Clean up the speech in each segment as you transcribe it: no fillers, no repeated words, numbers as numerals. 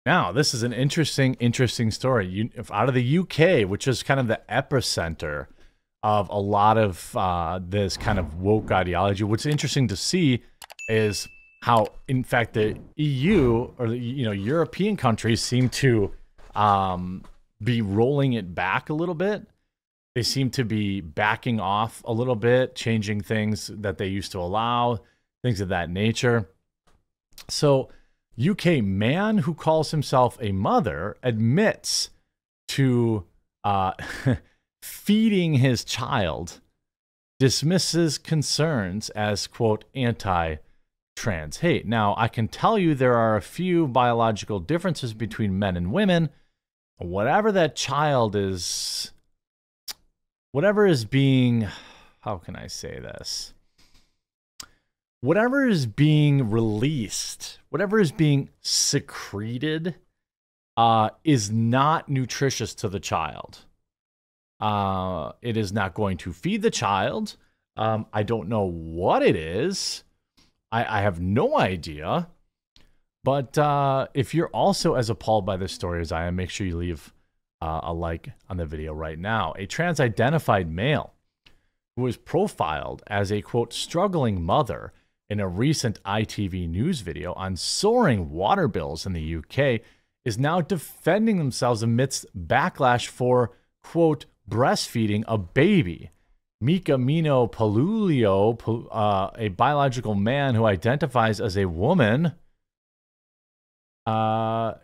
Now, this is an interesting story. Out of the UK, which is kind of the epicenter of a lot of this kind of woke ideology. What's interesting to see is how, in fact, the EU or the European countries seem to be rolling it back a little bit. They seem to be backing off a little bit, changing things that they used to allow, things of that nature. So, UK man who calls himself a mother admits to feeding his child, dismisses concerns as, quote, anti-trans hate. Now, I can tell you there are a few biological differences between men and women. Whatever that child is, whatever is being, how can I say this? Whatever is being released, whatever is being secreted, is not nutritious to the child. It is not going to feed the child. I don't know what it is. I have no idea. But if you're also as appalled by this story as I am, make sure you leave a like on the video right now. A trans-identified male who was profiled as a, quote, struggling mother in a recent ITV news video on soaring water bills in the UK is now defending themselves amidst backlash for, quote, breastfeeding a baby. Mika Mino Palulio, a biological man who identifies as a woman,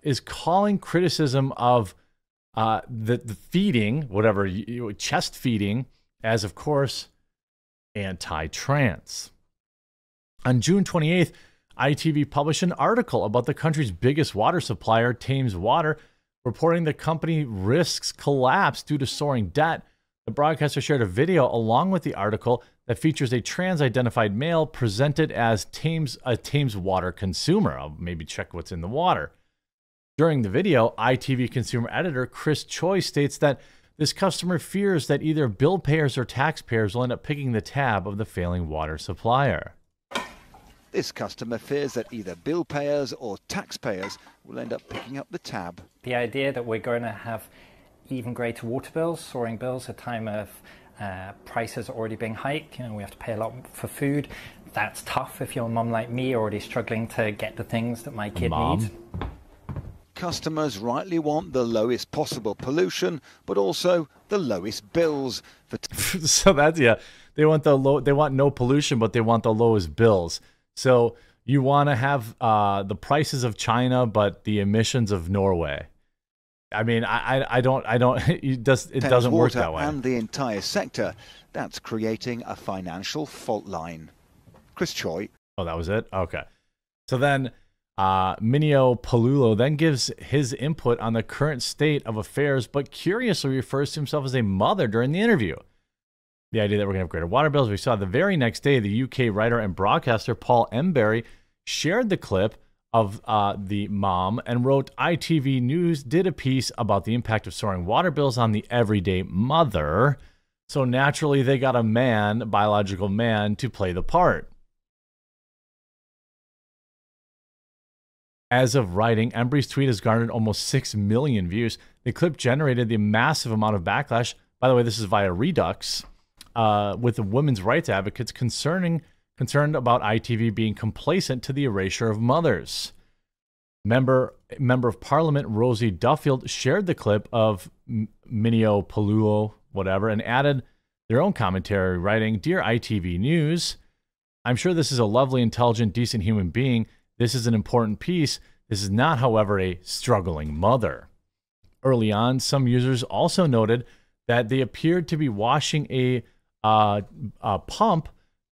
is calling criticism of the feeding, whatever, chest feeding, as, of course, anti-trans. On June 28th, ITV published an article about the country's biggest water supplier, Thames Water, reporting the company risks collapse due to soaring debt. The broadcaster shared a video along with the article that features a trans-identified male presented as a Thames Water consumer. I'll maybe check what's in the water. During the video, ITV consumer editor Chris Choi states that this customer fears that either bill payers or taxpayers will end up picking the tab of the failing water supplier. This customer fears that either bill payers or taxpayers will end up picking up the tab. The idea that we're going to have even greater water bills, soaring bills, a time of prices already being hiked, we have to pay a lot for food. That's tough if you're a mum like me, already struggling to get the things that my kid needs. Customers rightly want the lowest possible pollution, but also the lowest bills. So that's, yeah, they want no pollution, but they want the lowest bills. So you want to have the prices of China, but the emissions of Norway. I mean, I don't. It doesn't work that way. And the entire sector, that's creating a financial fault line. Chris Choi. Oh, that was it. Okay. So then, Minio Palulo then gives his input on the current state of affairs, but curiously refers to himself as a mother during the interview. The idea that we're going to have greater water bills. We saw the very next day, the UK writer and broadcaster Paul Embury shared the clip of the mom and wrote, ITV News did a piece about the impact of soaring water bills on the everyday mother. So naturally, they got a man, a biological man, to play the part. As of writing, Embury's tweet has garnered almost 6 million views. The clip generated the massive amount of backlash. By the way, this is via Redux. With the women's rights advocates concerned about ITV being complacent to the erasure of mothers. Member of Parliament Rosie Duffield shared the clip of Minio Palulo, whatever, and added their own commentary, writing, Dear ITV News, I'm sure this is a lovely, intelligent, decent human being. This is an important piece. This is not, however, a struggling mother. Early on, some users also noted that they appeared to be washing a pump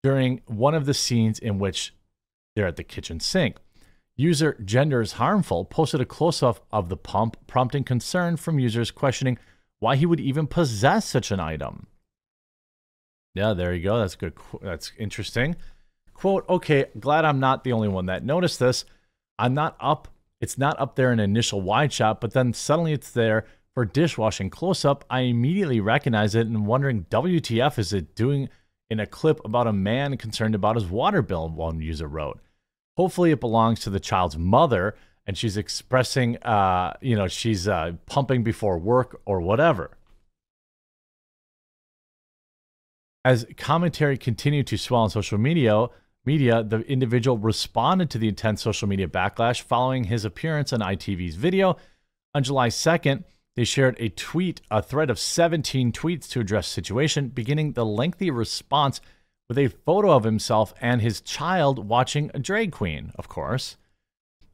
during one of the scenes in which they're at the kitchen sink. User Gender is Harmful posted a close-up of the pump, prompting concern from users questioning why he would even possess such an item. Yeah, there you go. That's good. That's interesting. Quote, okay, glad I'm not the only one that noticed this. It's not up there in initial wide shot, but then suddenly it's there for dishwashing close-up. I immediately recognize it and wondering, WTF is it doing in a clip about a man concerned about his water bill, one user wrote. Hopefully it belongs to the child's mother, and she's expressing, she's pumping before work or whatever. As commentary continued to swell on social media, the individual responded to the intense social media backlash following his appearance on ITV's video. On July 2nd, they shared a thread of 17 tweets to address the situation, beginning the lengthy response with a photo of himself and his child watching a drag queen, of course.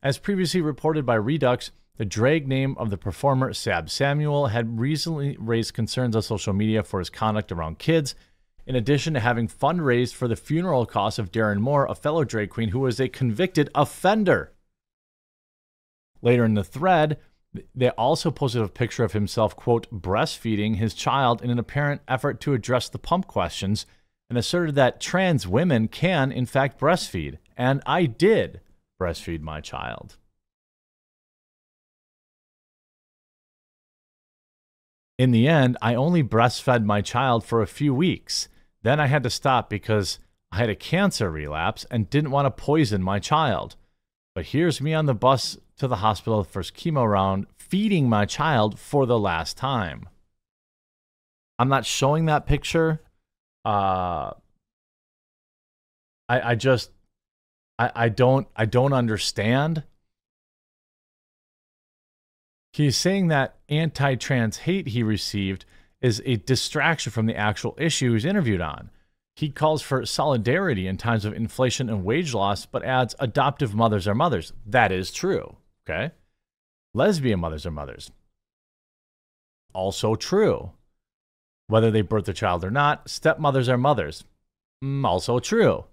As previously reported by Redux, the drag name of the performer, Sab Samuel, had recently raised concerns on social media for his conduct around kids, in addition to having fundraised for the funeral costs of Darren Moore, a fellow drag queen who was a convicted offender. Later in the thread, they also posted a picture of himself, quote, breastfeeding his child in an apparent effort to address the pump questions, and asserted that trans women can, in fact, breastfeed. And I did breastfeed my child. In the end, I only breastfed my child for a few weeks. Then I had to stop because I had a cancer relapse and didn't want to poison my child. But here's me on the bus to the hospital for chemo round, feeding my child for the last time. I'm not showing that picture. I don't understand. He's saying that anti-trans hate he received is a distraction from the actual issue he's interviewed on. He calls for solidarity in times of inflation and wage loss, but adds adoptive mothers are mothers. That is true, okay? Lesbian mothers are mothers. Also true. Whether they birth a child or not, stepmothers are mothers. Also true.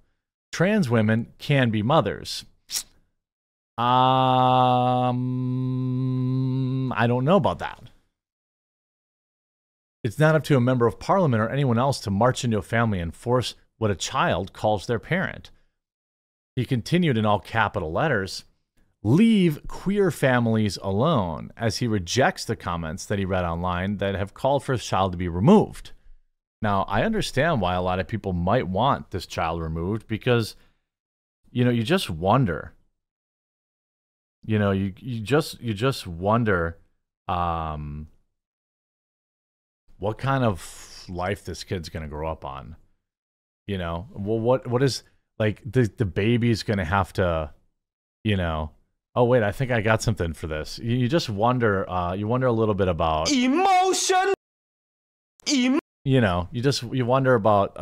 Trans women can be mothers. I don't know about that. It's not up to a member of parliament or anyone else to march into a family and force what a child calls their parent. He continued in all capital letters, leave queer families alone, as he rejects the comments that he read online that have called for his child to be removed. Now, I understand why a lot of people might want this child removed because, you just wonder. You just wonder what kind of life this kid's going to grow up on. Well, what is, like, the baby's going to have to, oh, wait, I think I got something for this. You just wonder, you wonder a little bit about emotion. You wonder about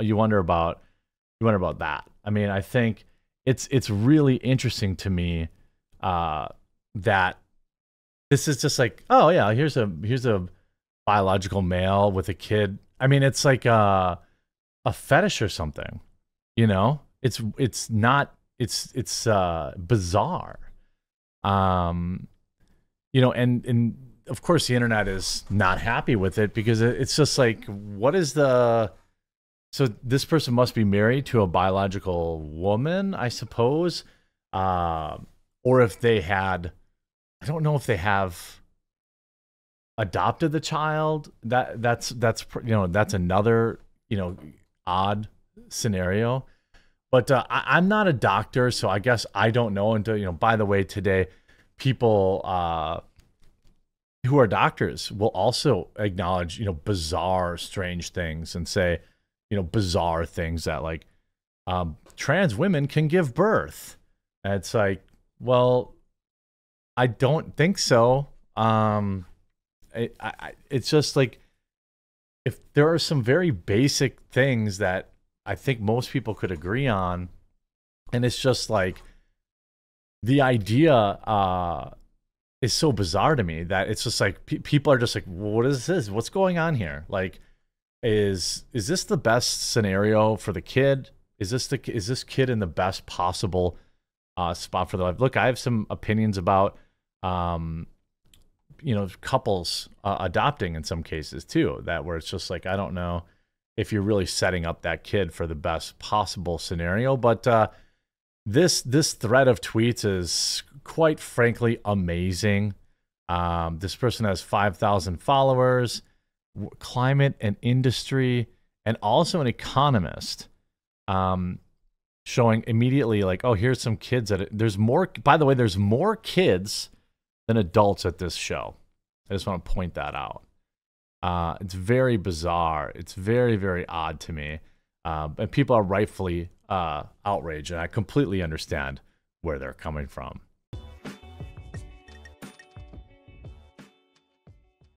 that. I mean, I think it's really interesting to me that this is just like, oh yeah, here's a biological male with a kid. I mean, it's like a fetish or something, it's bizarre. And of course the internet is not happy with it because it's just like, so this person must be married to a biological woman, I suppose. Or if they had, I don't know if they have adopted the child. That's another, odd scenario. But I'm not a doctor, so I guess I don't know until, by the way, today, people who are doctors will also acknowledge, bizarre, strange things and say, bizarre things that, like, trans women can give birth. And it's like, well, I don't think so. It's just like, if there are some very basic things that I think most people could agree on, and it's just like, the idea is so bizarre to me that it's just like, people are just like, what is this? What's going on here? Like, is this the best scenario for the kid? Is this kid in the best possible spot for their life? Look, I have some opinions about couples adopting in some cases too, where it's just like, I don't know if you're really setting up that kid for the best possible scenario. But this thread of tweets is quite frankly amazing. This person has 5,000 followers, climate and industry, and also an economist. showing immediately like, oh, here's some kids at it. There's more, by the way, there's more kids than adults at this show. I just want to point that out. It's very bizarre. It's very, very odd to me. And people are rightfully outraged, and I completely understand where they're coming from.